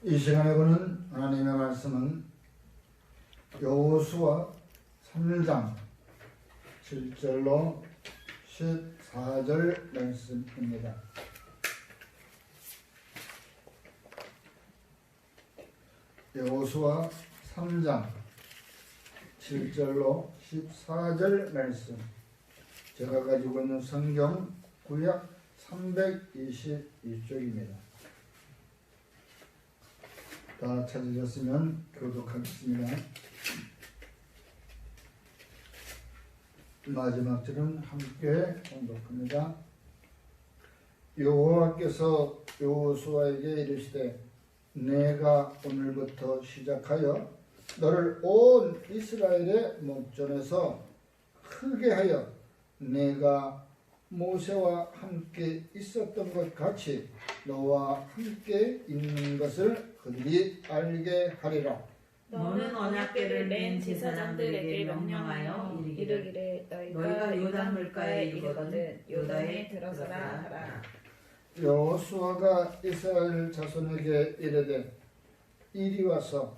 이 시간에 보는 하나님의 말씀은 여호수아 3장 7절로 14절 말씀입니다. 여호수아 3장 7절로 14절 말씀. 제가 가지고 있는 성경 구약 322쪽입니다. 다 찾으셨으면 교독하겠습니다. 마지막 절은 함께 공독합니다. 여호와께서 여호수아에게 이르시되 내가 오늘부터 시작하여 너를 온 이스라엘의 목전에서 크게 하여 내가 모세와 함께 있었던 것 같이 너와 함께 있는 것을 그들이 알게 하리라. 너는 언약궤를 맨 제사장들에게 명령하여 이르기를 너희가 요단 물가에 이르거든 요단에 들어서라 하라. 여호수아가 이스라엘 자손에게 이르되 이리 와서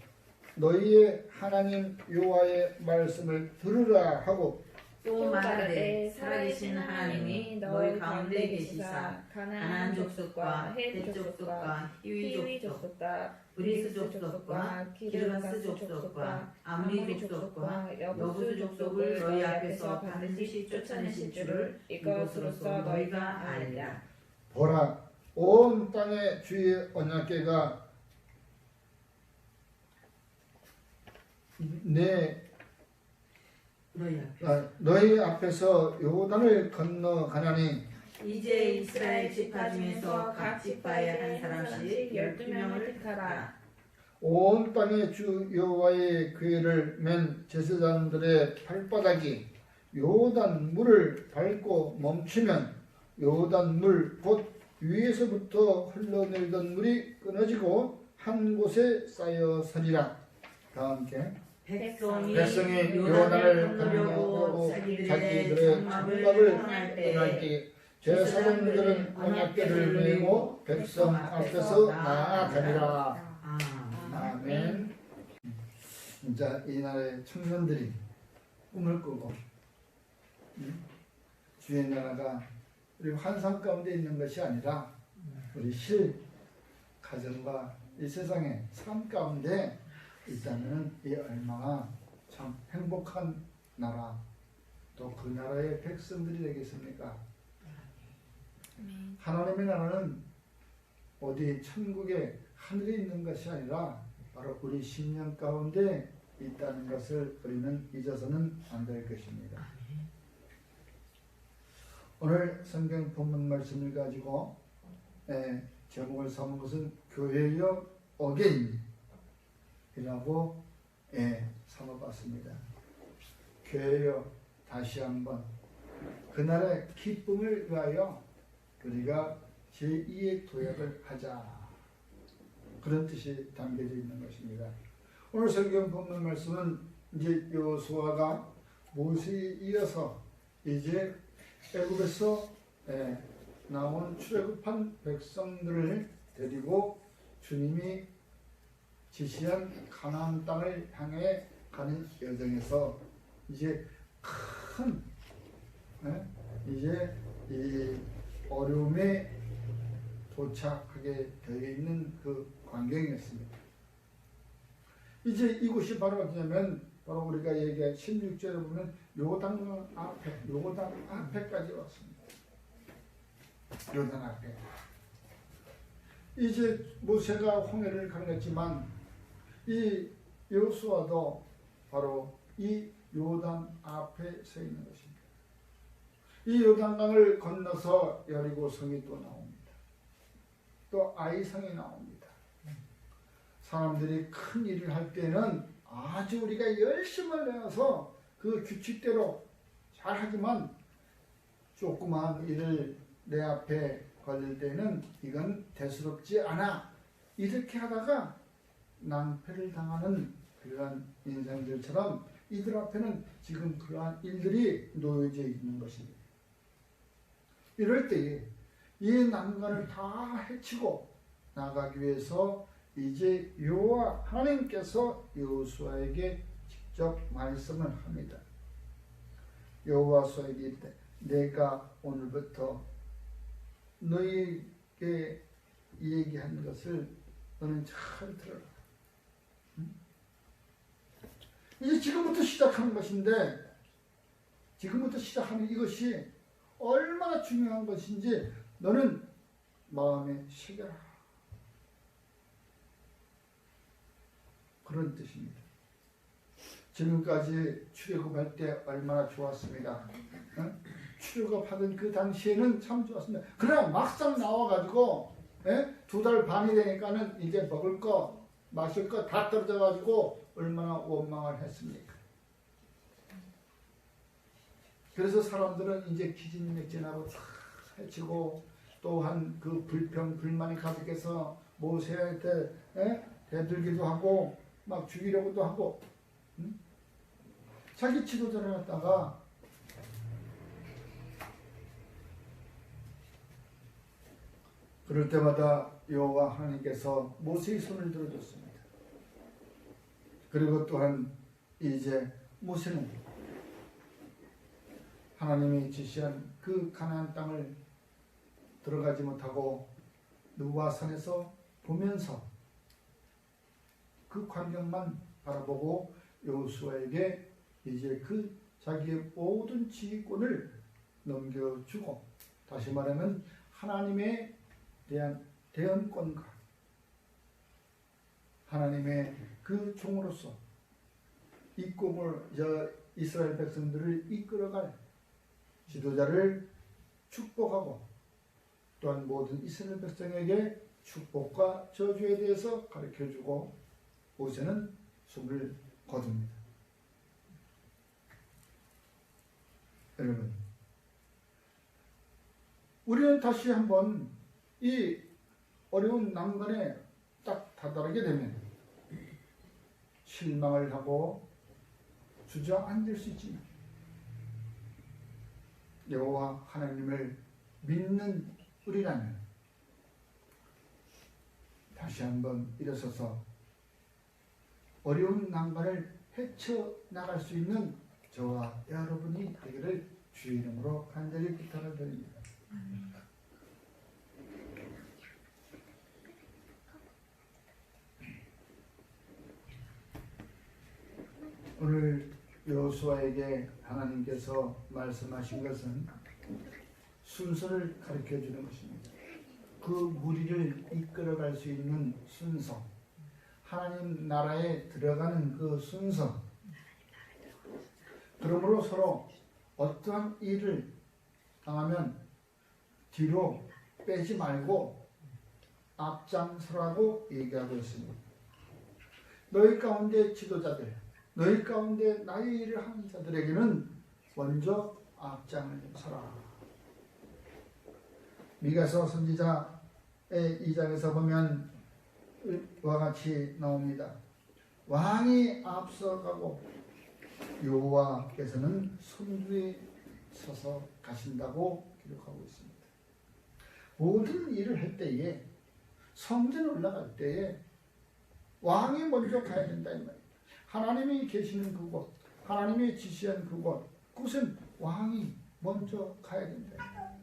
너희의 하나님 여호와의 말씀을 들으라 하고 또 말하되 살아계신 하나님이 너희 가운데 계시사 가나안 족속과 헷 족속과 히위 족속과 브리스 족속과 기르가스 족속과 암리 족속과 여부수 족속을 너희 앞에서 반드시 쫓아내실 줄을 이것으로써 너희가 알리라. 보라 온 땅의 주의 언약궤가 너희 앞에서 요단을 건너가냐니 이제 이스라엘 지파 중에서 각 지파에 한 사람씩 12명을 택하라. 온 땅의 주 여호와의 궤를 맨 제사장들의 발바닥이 요단 물을 밟고 멈추면 요단 물 곧 위에서부터 흘러내리던 물이 끊어지고 한 곳에 쌓여 서리라. 다 함께 백성이 요단을 건너고 자기들의 장막을 떠날 때 제사장들은 언약궤를 메고 백성 앞에서 나아가리라. 아멘. 진짜 이 나라의 청년들이 꿈을 꾸고 주의 나라가 우리 환상 가운데 있는 것이 아니라 우리 실 가정과 이 세상의 삶 가운데 있다는 이 얼마나 참 행복한 나라, 또 그 나라의 백성들이 되겠습니까? 하나님의 나라는 어디 천국의 하늘에 있는 것이 아니라 바로 우리 심령 가운데 있다는 것을 우리는 잊어서는 안 될 것입니다. 오늘 성경 본문 말씀을 가지고 제목을 삼은 것은 교회역 어게인이라고 삼아봤습니다. 교회역 다시 한번 그날의 기쁨을 위하여 우리가 제2의 도약을 하자, 그런 뜻이 담겨져 있는 것입니다. 오늘 성경 본문 말씀은 이제 여호수아가 모세에 이어서 이제 애굽에서 나온 출애굽한 백성들을 데리고 주님이 지시한 가나안 땅을 향해 가는 여정에서 이제 큰 이제 이 어려움에 도착하게 되어 있는 그 광경이었습니다. 이제 이곳이 바로 어디냐면 바로 우리가 얘기한 16절에 보면 요단 앞에까지 왔습니다. 요단 앞에. 이제 모세가 홍해를 건넜지만 이 여호수아도 바로 이 요단 앞에 서 있는 것입니다. 이 요단강을 건너서 여리고성이 또 나옵니다. 또 아이성이 나옵니다. 사람들이 큰 일을 할 때는 아주 우리가 열심을 내어서 그 규칙대로 잘하지만 조그마한 일을 내 앞에 걸릴 때는 이건 대수롭지 않아, 이렇게 하다가 낭패를 당하는 그러한 인생들처럼 이들 앞에는 지금 그러한 일들이 놓여져 있는 것입니다. 이럴 때에 이 난관을 다 헤치고 나가기 위해서 이제 여호와 하나님께서 여호수아에게 직접 말씀을 합니다. 여호와서에게 이르되 내가 오늘부터 너희에게 얘기한 것을 너는 잘 들어라. 이제 지금부터 시작하는 것인데, 지금부터 시작하는 이것이 얼마나 중요한 것인지 너는 마음에 새겨라. 그런 뜻입니다. 지금까지 출애굽할 때 얼마나 좋았습니다. 출애굽하던 그 당시에는 참 좋았습니다. 그러나 막상 나와가지고 2달 반이 되니까는 이제 먹을 거 마실 거 다 떨어져가지고 얼마나 원망을 했습니까? 그래서 사람들은 이제 기진맥진하고 다 해치고, 또한 그 불평 불만이 가득해서 모세한테 대들기도 하고 막 죽이려고도 하고, 자기 지도자를 갖다가 그럴 때마다 여호와 하나님께서 모세의 손을 들어줬습니다. 그리고 또한 이제 모세는 하나님이 지시한 그 가나안 땅을 들어가지 못하고 느와 산에서 보면서 그 광경만 바라보고 여호수아에게 이제 그 자기의 모든 지휘권을 넘겨주고, 다시 말하면 하나님에 대한 대언권과 하나님의 그 종으로서 이 꿈을 이스라엘 백성들을 이끌어갈 지도자를 축복하고, 또한 모든 이스라엘 백성에게 축복과 저주에 대해서 가르쳐주고 모세는 숨을 거둡니다. 여러분, 우리는 다시 한번 이 어려운 난관에 딱 다다르게 되면 실망을 하고 주저앉을 수 있지만, 여호와 하나님을 믿는 우리라면 다시 한번 일어서서 어려운 난관을 헤쳐나갈 수 있는 저와 여러분이 되기를 주의 이름으로 간절히 부탁을 드립니다. 오늘 여호수아에게 하나님께서 말씀하신 것은 순서를 가르쳐 주는 것입니다. 그 무리를 이끌어갈 수 있는 순서, 하나님 나라에 들어가는 그 순서. 그러므로 서로 어떠한 일을 당하면 뒤로 빼지 말고 앞장서라고 얘기하고 있습니다. 너희 가운데 지도자들, 너희 가운데 나의 일을 하는 자들에게는 먼저 앞장을 서라. 미가서 선지자의 2장에서 보면 이와 같이 나옵니다. 왕이 앞서가고 여호와께서는 손뒤에 서서 가신다고 기록하고 있습니다. 모든 일을 할 때에, 성전 올라갈 때에 왕이 먼저 가야 된다 이 말이에요. 하나님이 계시는 그곳, 하나님이 지시한 그곳은 왕이 먼저 가야 된다.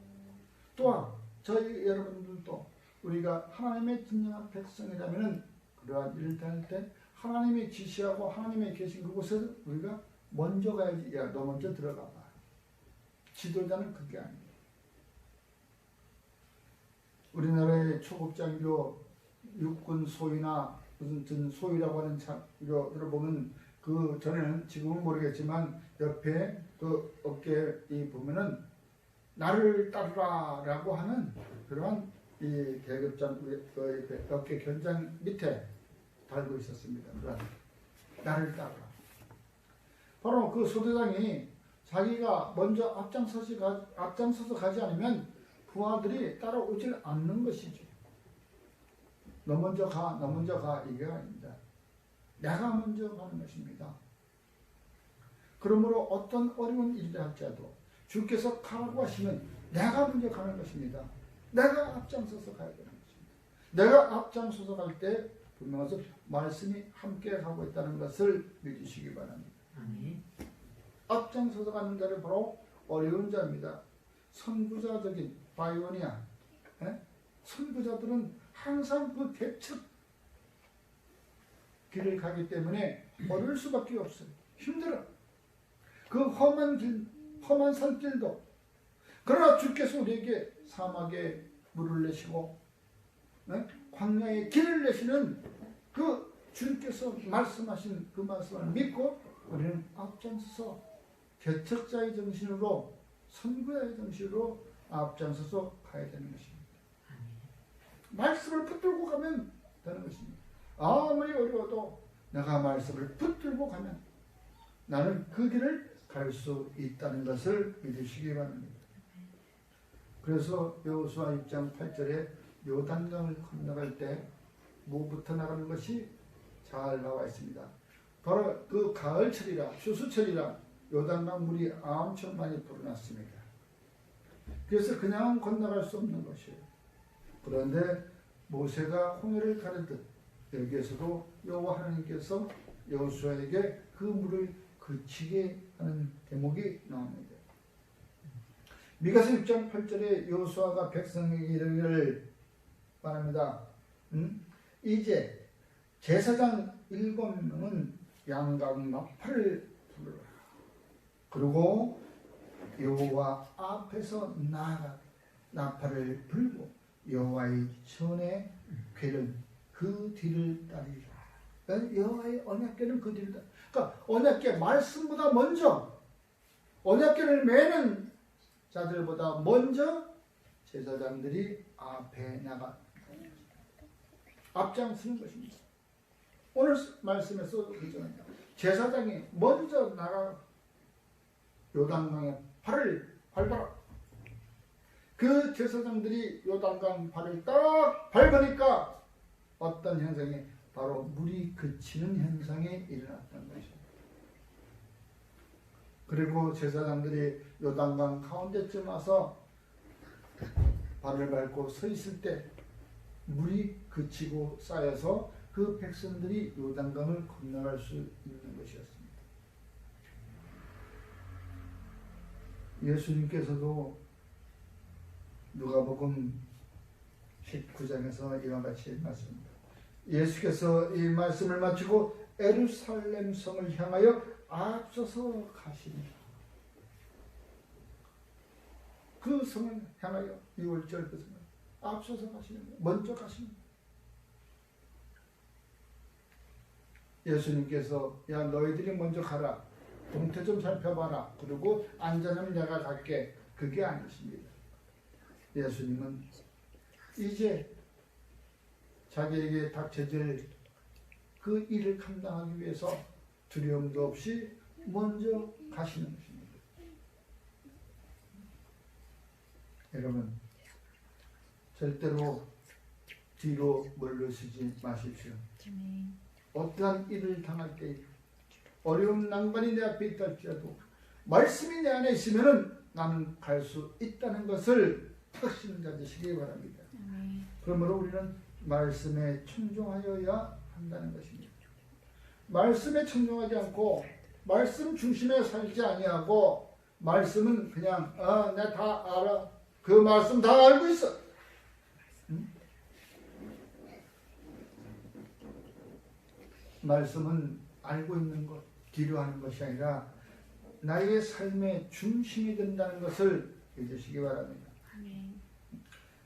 또한 저희 여러분들도 우리가 하나님의 진정한 백성이라면 그러한 일을 할 때 하나님이 지시하고 하나님이 계신 그곳에 우리가 먼저 가야지. 야, 너 먼저 들어가 봐. 지도자는 그게 아니에요. 우리나라의 초급장교 육군 소위나 무슨 전 소위라고 하는 장교들을 보면 그 전에는, 지금은 모르겠지만 옆에 그 어깨에 보면은 나를 따르라라고 하는 그러한 이 계급장 그 어깨 견장 밑에 달고 있었습니다. 그러한 나를 따르라. 바로 그 소대장이 자기가 먼저 앞장서서 가지 않으면 부하들이 따라오질 않는 것이죠. 너 먼저 가, 너 먼저 가, 이게 아닙니다. 내가 먼저 가는 것입니다. 그러므로 어떤 어려운 일이라 할지라도 주께서 가라고 하시면 내가 먼저 가는 것입니다. 내가 앞장서서 가야 되는 것입니다. 내가 앞장서서 갈 때 분명해서 말씀이 함께 가고 있다는 것을 믿으시기 바랍니다. 아멘. 앞장서서 가는 자를 바로 어려운 자입니다. 선구자적인 바이오니아, 선구자들은 항상 그 대척 길을 가기 때문에 어려울 수밖에 없어요. 힘들어. 그 험한 길, 험한 산길도. 그러나 주께서 우리에게 사막에 물을 내시고 광야에 길을 내시는 그 주님께서 말씀하신 그 말씀을 믿고 우리는 앞장서서 개척자의 정신으로 선구자의 정신으로 앞장서서 가야 되는 것입니다. 말씀을 붙들고 가면 되는 것입니다. 아무리 어려워도 내가 말씀을 붙들고 가면 나는 그 길을 갈 수 있다는 것을 믿으시기 바랍니다. 그래서 여호수아 6장 8절에 요단강을 건너갈 때 뭐부터 나가는 것이 잘 나와 있습니다. 바로 그 가을철이라 추수철이라 요단강 물이 엄청 많이 불어났습니다. 그래서 그냥 건너갈 수 없는 것이에요. 그런데 모세가 홍해를 가르듯 여기에서도 여호와 하나님께서 여호수아에게 그 물을 그치게 하는 대목이 나옵니다. 미가서 6장 8절에 여호수아가 백성에게 이르기를 바랍니다. 이제 제사장 7명은 양각 나팔을 불러라. 그리고 여호와 앞에서 나아가 나팔을 불고 여호와의 전에 궤는 그 뒤를 따르리라. 여호와의 언약궤는 그 뒤를 따르리라. 그러니까 언약궤 말씀보다 먼저 언약궤를 매는 자들보다 먼저 제사장들이 앞에 나가 앞장서는 것입니다. 오늘 말씀에서 제사장이 먼저 나가 요단강에 발을 밟아라. 그 제사장들이 요단강 발을 딱 밟으니까 어떤 현상이 바로 물이 그치는 현상이 일어났던 것입니다. 그리고 제사장들이 요단강 가운데쯤 와서 발을 밟고 서 있을 때 물이 그치고 쌓여서 그 백성들이 요단강을 건너갈 수 있는 것이었습니다. 예수님께서도 누가복음 19장에서 이와 같이 말씀합니다. 예수께서 이 말씀을 마치고 예루살렘 성을 향하여 앞서서 가십니다. 그 성을 향하여 6월절 그 성을 앞서서 가시는 거예요. 먼저 가시는 거예요. 예수님께서 야 너희들이 먼저 가라. 동태 좀 살펴봐라. 그리고 안전하면 내가 갈게. 그게 아니십니다. 예수님은 이제 자기에게 닥쳐질 그 일을 감당하기 위해서 두려움도 없이 먼저 가시는 것입니다. 여러분 절대로 뒤로 물러서지 마십시오. 어떠한 일을 당할 때 어려운 난관이 내 앞에 있다 할지라도 말씀이 내 안에 있으면 나는 갈 수 있다는 것을 확신을 가지시기 바랍니다. 그러므로 우리는 말씀에 순종하여야 한다는 것입니다. 말씀에 순종하지 않고 말씀 중심에 살지 아니하고 말씀은 그냥 내가 다 알아. 그 말씀 다 알고 있어. 말씀은 알고 있는 것, 기도하는 것이 아니라 나의 삶의 중심이 된다는 것을 잊으시기 바랍니다.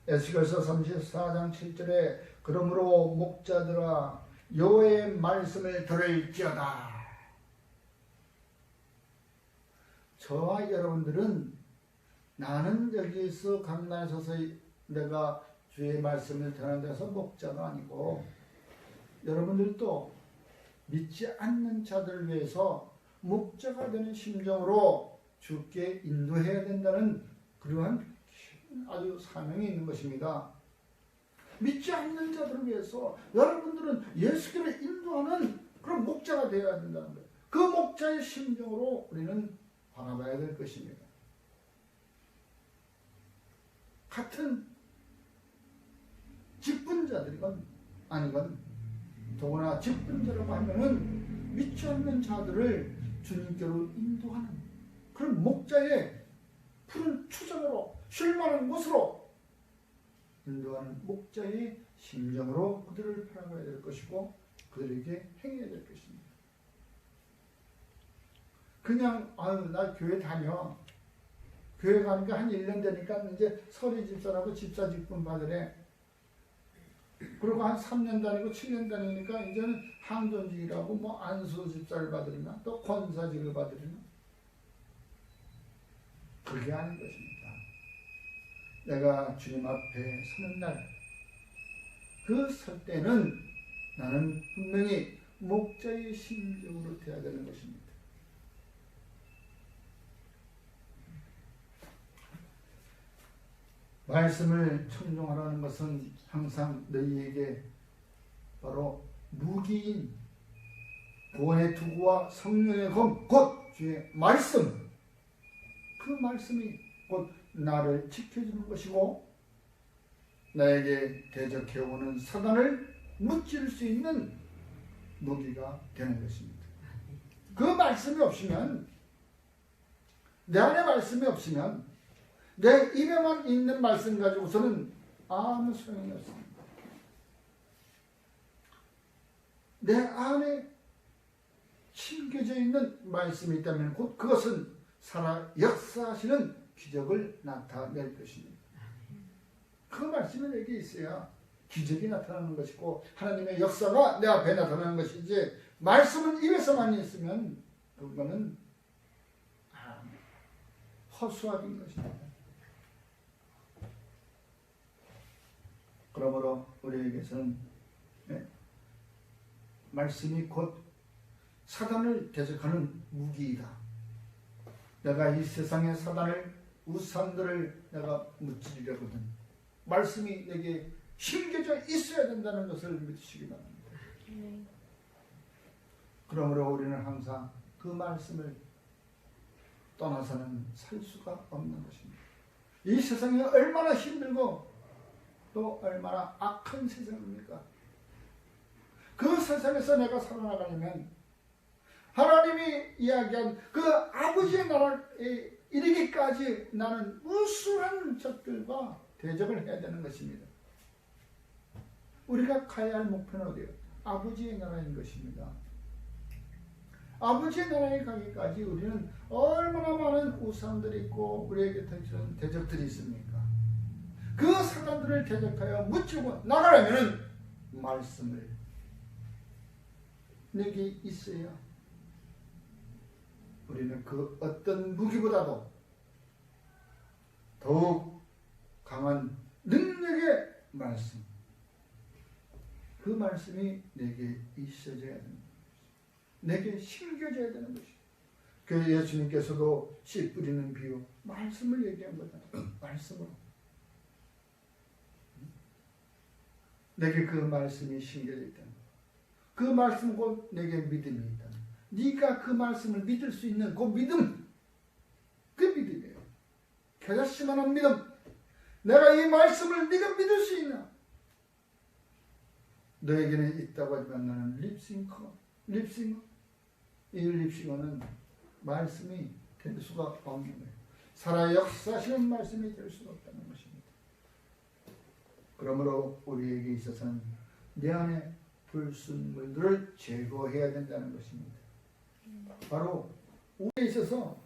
에스겔서 34장 7절에 그러므로 목자들아 여호와의 말씀을 들을지어다. 저와 여러분들은 나는 여기서 강단에 서서 내가 주의 말씀을 전하는 데서 목자가 아니고 여러분들도 믿지 않는 자들을 위해서 목자가 되는 심정으로 주께 인도해야 된다는 그러한 아주 사명이 있는 것입니다. 믿지 않는 자들을 위해서 여러분들은 예수님을 인도하는 그런 목자가 되어야 된다는 거예요. 그 목자의 심정으로 우리는 바라봐야 될 것입니다. 같은 직분자들이건 아니건 더구나 직분자라고 하면은 믿지 않는 자들을 주님께로 인도하는 그런 목자의 푸른 추정으로 쉴만한 곳으로 인도하는 목자의 심정으로 그들을 바라봐야 될 것이고 그들에게 행해야 될 것입니다. 그냥 아유 나 교회 다녀. 교회 가니까 한 1년 되니까 이제 서리 집사라고 집사 직분 받으래. 그리고 한 3년 다니고 7년 다니니까 이제는 항전직이라고 뭐 안수 집사를 받으리나 또 권사직을 받으리나 그게 아닌 것입니다. 내가 주님 앞에 서는 날 그 설 때는 나는 분명히 목자의 심정으로 돼야 되는 것입니다. 말씀을 청종하라는 것은 항상 너희에게 바로 무기인 구원의 투구와 성령의 검, 곧 주의 말씀, 그 말씀이 곧 나를 지켜주는 것이고 나에게 대적해오는 사단을 무찌를 수 있는 무기가 되는 것입니다. 그 말씀이 없으면, 내 안에 말씀이 없으면 내 입에만 있는 말씀 가지고서는 아무 소용이 없습니다. 내 안에 심겨져 있는 말씀이 있다면 곧 그것은 살아 역사하시는 기적을 나타낼 것입니다. 그 말씀이 내게 있어야 기적이 나타나는 것이고 하나님의 역사가 내 앞에 나타나는 것이지 말씀은 입에서만 있으면 그거는 허수아비인 것입니다. 그러므로 우리에게서는 말씀이 곧 사단을 대적하는 무기이다. 내가 이 세상의 사단을 우상들을 내가 무찌르려거든 말씀이 내게 심겨져 있어야 된다는 것을 믿으시기 바랍니다. 그러므로 우리는 항상 그 말씀을 떠나서는 살 수가 없는 것입니다. 이 세상이 얼마나 힘들고 또 얼마나 악한 세상입니까? 그 세상에서 내가 살아나가려면 하나님이 이야기한 그 아버지의 나라에 이르기까지 나는 우수한 적들과 대적을 해야 되는 것입니다. 우리가 가야 할 목표는 어디예요? 아버지의 나라인 것입니다. 아버지의 나라에 가기까지 우리는 얼마나 많은 우상들이 있고 우리에게 닥치는 대적들이 있습니까? 그 사단들을 대적하여 무찌고 나가려면 말씀을 내게 있어야 우리는 그 어떤 무기보다도 더욱 강한 능력의 말씀, 그 말씀이 내게 있어져야 되는 것입니다. 내게 심겨져야 되는 것입니다. 그 예수님께서도 씨 뿌리는 비유 말씀을 얘기한 거잖아요. 말씀으로 내게 그 말씀이 심겨져 있다는 것. 그 말씀 곧 내게 믿음이 있다는 것. 네가 그 말씀을 믿을 수 있는 그 믿음, 그 믿음이에요. 겨자씨만한 믿음. 내가 이 말씀을 네가 믿을 수 있나? 너에게는 있다고 하지만 나는 립싱거. 이 립싱어는 말씀이 될 수가 없는 거예요. 살아 역사하시는 말씀이 될 수가 없다는 것입니다. 그러므로 우리에게 있어서는 내 안에 불순물들을 제거해야 된다는 것입니다. 바로 우리에 있어서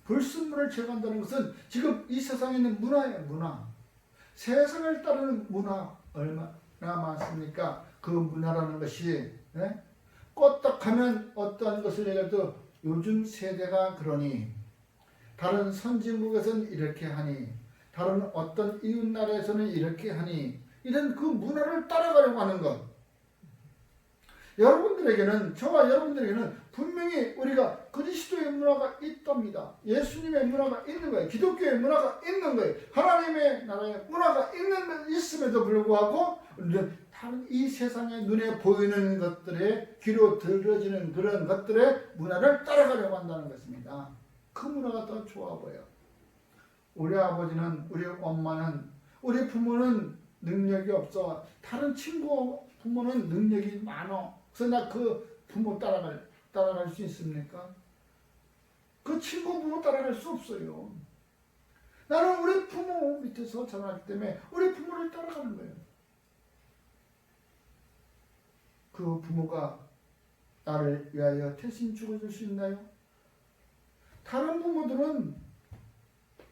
불순물을 제거한다는 것은 지금 이 세상에 있는 문화예요. 문화. 세상을 따르는 문화 얼마나 많습니까? 그 문화라는 것이 껐떡하면 어떠한 것을 얘기해도 요즘 세대가 그러니 다른 선진국에서는 이렇게 하니 다른 어떤 이웃나라에서는 이렇게 하니 이런 그 문화를 따라가려고 하는 것. 여러분들에게는 저와 여러분들에게는 분명히 우리가 그리스도의 문화가 있답니다. 예수님의 문화가 있는 거예요. 기독교의 문화가 있는 거예요. 하나님의 나라의 문화가 있음에도 불구하고 우리는 다른 이 세상의 눈에 보이는 것들에 귀로 들어지는 그런 것들의 문화를 따라가려고 한다는 것입니다. 그 문화가 더 좋아 보여. 우리 아버지는, 우리 엄마는, 우리 부모는 능력이 없어 다른 친구 부모는 능력이 많어. 그래서 나 그 부모 따라갈 수 있습니까? 그 친구 부모 따라갈 수 없어요. 나는 우리 부모 밑에서 자라났기 때문에 우리 부모를 따라가는 거예요. 그 부모가 나를 위하여 대신 죽어줄 수 있나요? 다른 부모들은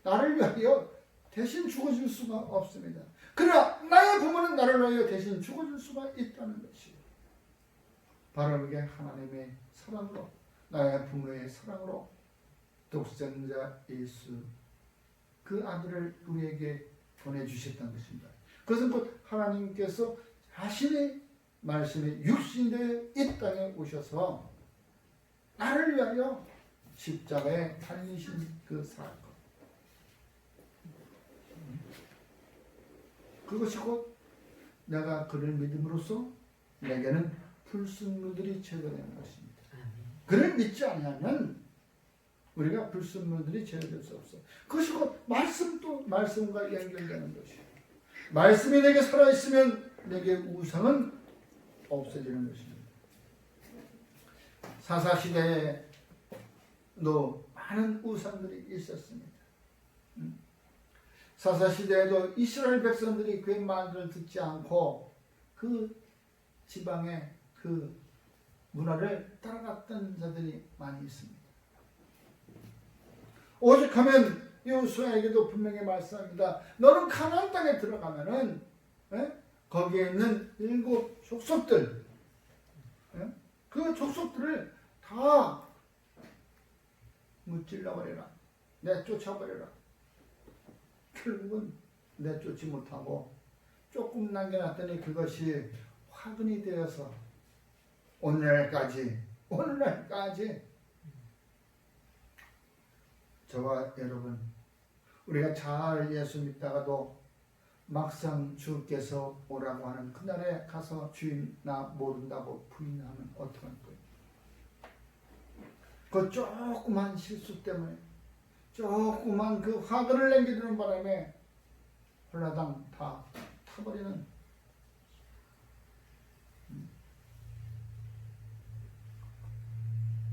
나를 위하여 대신 죽어줄 수가 없습니다. 그러나 나의 부모는 나를 위하여 대신 죽어줄 수가 있다는 것이에요. 바로 그게 하나님의 사랑으로, 나의 부모의 사랑으로 독생자 예수 그 아들을 우리에게 보내주셨다는 것입니다. 그것은 곧 하나님께서 자신의 말씀에 육신이 되어 이 땅에 오셔서 나를 위하여 십자가에 달리신 그 사건, 그것이 곧 내가 그를 믿음으로써 내게는 불순물들이 제거되는 것입니다. 그를 믿지 않으면 우리가 불순물들이 제거될 수 없어. 그것이 곧 말씀과 연결되는 것이에요. 말씀이 내게 살아있으면 내게 우상은 없어지는 것입니다. 사사시대에도 많은 우상들이 있었습니다. 사사시대에도 이스라엘 백성들이 그의 말을 듣지 않고 그 지방의 그 문화를 따라갔던 자들이 많이 있습니다. 오죽하면 여호수아에게도 분명히 말씀합니다. 너는 가나안 땅에 들어가면은 거기에 있는 7 족속들, 그 족속들을 다 무찔러버려라, 내쫓아버려라. 결국은 내쫓지 못하고 조금 남겨놨더니 그것이 화근이 되어서 오늘날까지 저와 여러분, 우리가 잘 예수 믿다가도 막상 주께서 오라고 하는 그날에 가서 주인 나 모른다고 부인하면 어떡할 거예요? 그 조그만 실수 때문에, 조그만 그 화근을 남겨두는 바람에 홀라당 다 타버리는,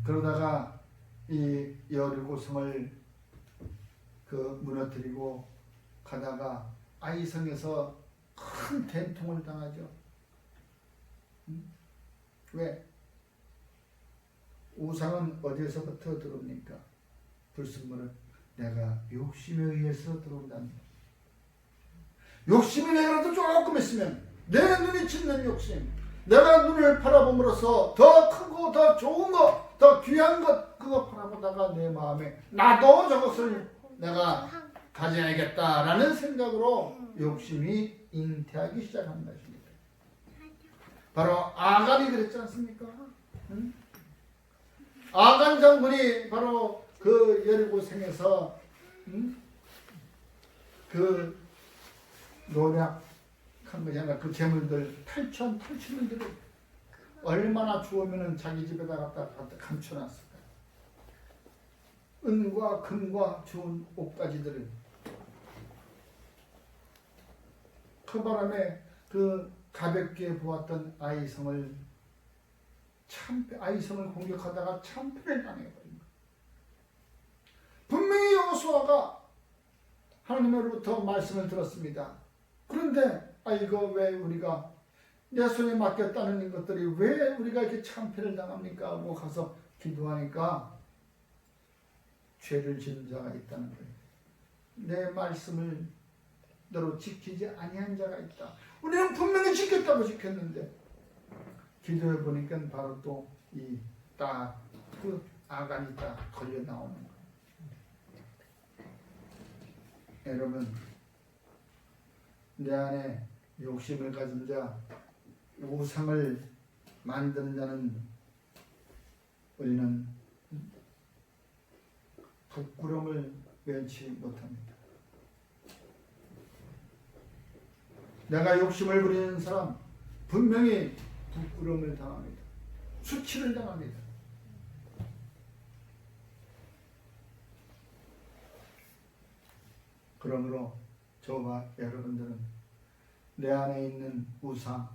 그러다가 이 여리고성을 그 무너뜨리고 가다가 아이성에서 큰 된통을 당하죠. 왜? 우상은 어디에서부터 들어옵니까? 불순물은 내가 욕심에 의해서 들어온다는 것. 욕심이 내가라도 조금 있으면, 내 눈이 짓는 욕심, 내가 눈을 바라봄으로써 더 크고 더 좋은 것, 더 귀한 것, 그거 바라보다가 내 마음에 나도 저것을 내가 가져야겠다라는 생각으로 욕심이 잉태하기 시작한 것입니다. 바로 아간이 그랬지 않습니까? 응? 아간 장군이 바로 그 여리고성에서 그 노략한 거잖아. 그 재물들 8,000명들을 얼마나 주우면은 자기 집에다 갖다 감춰놨을까. 은과 금과 좋은 옷가지들을. 그 바람에 그 가볍게 보았던 아이성을 공격하다가 참패를 당해버린 거예요. 분명히 여호수아가 하나님으로부터 말씀을 들었습니다. 그런데 이거 왜 우리가 내 손에 맡겼다는 것들이 왜 우리가 이렇게 참패를 당합니까? 하고 가서 기도하니까 죄를 지은 자가 있다는 거예요. 내 말씀을 너로 지키지 아니한 자가 있다. 우리는 분명히 지켰다고 지켰는데 기도해 보니까 바로 또 이 딱 그 아간이 딱 걸려 나오는 거예요. 여러분, 내 안에 욕심을 가진 자, 우상을 만드는 자는 우리는 부끄러움을 면치 못합니다. 내가 욕심을 부리는 사람 분명히 부끄러움을 당합니다. 수치를 당합니다. 그러므로 저와 여러분들은 내 안에 있는 우상,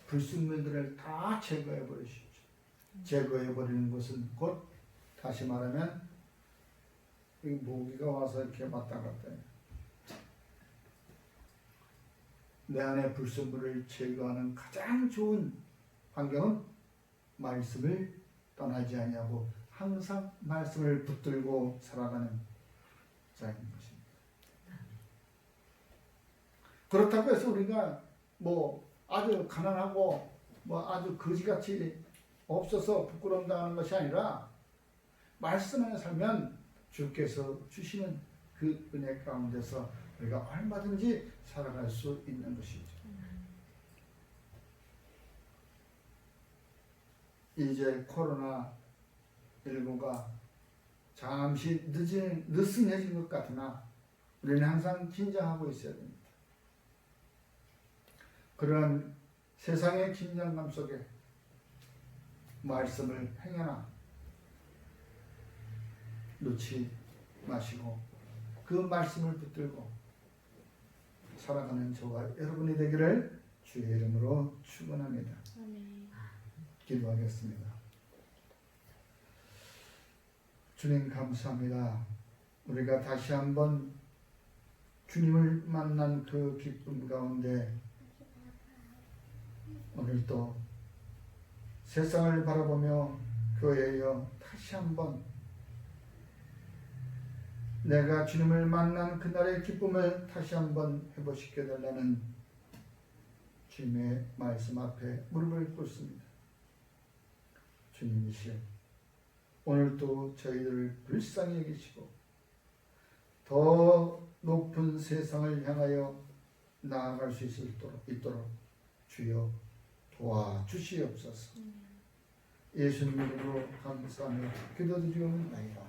불순물들을 다 제거해 버리십시오. 제거해 버리는 것은 곧 다시 말하면 이 모기가 와서 이렇게 왔다 갔다 해요. 내 안에 불순물을 제거하는 가장 좋은 환경은 말씀을 떠나지 아니하고 항상 말씀을 붙들고 살아가는 자인 것입니다. 그렇다고 해서 우리가 뭐 아주 가난하고 뭐 아주 거지같이 없어서 부끄러움 당하는 것이 아니라 말씀 안에 살면 주께서 주시는 그 은혜 가운데서 우리가 얼마든지 살아갈 수 있는 것이죠. 이제 코로나19가 잠시 느슨해진 것 같으나 우리는 항상 긴장하고 있어야 됩니다. 그러한 세상의 긴장감 속에 말씀을 행여나 놓지 마시고 그 말씀을 붙들고 살아가는 저와 여러분이 되기를 주의 이름으로 축원합니다. 기도하겠습니다. 주님 감사합니다. 우리가 다시 한번 주님을 만난 그 기쁨 가운데 오늘도 세상을 바라보며 교회여 다시 한번 내가 주님을 만난 그날의 기쁨을 다시 한번 회복시켜 달라는 주님의 말씀 앞에 무릎을 꿇습니다. 주님이시여 오늘도 저희들을 불쌍히 여기시고 더 높은 세상을 향하여 나아갈 수 있도록 주여 도와주시옵소서. 예수님 이름으로 감사하며 기도드리옵나이다.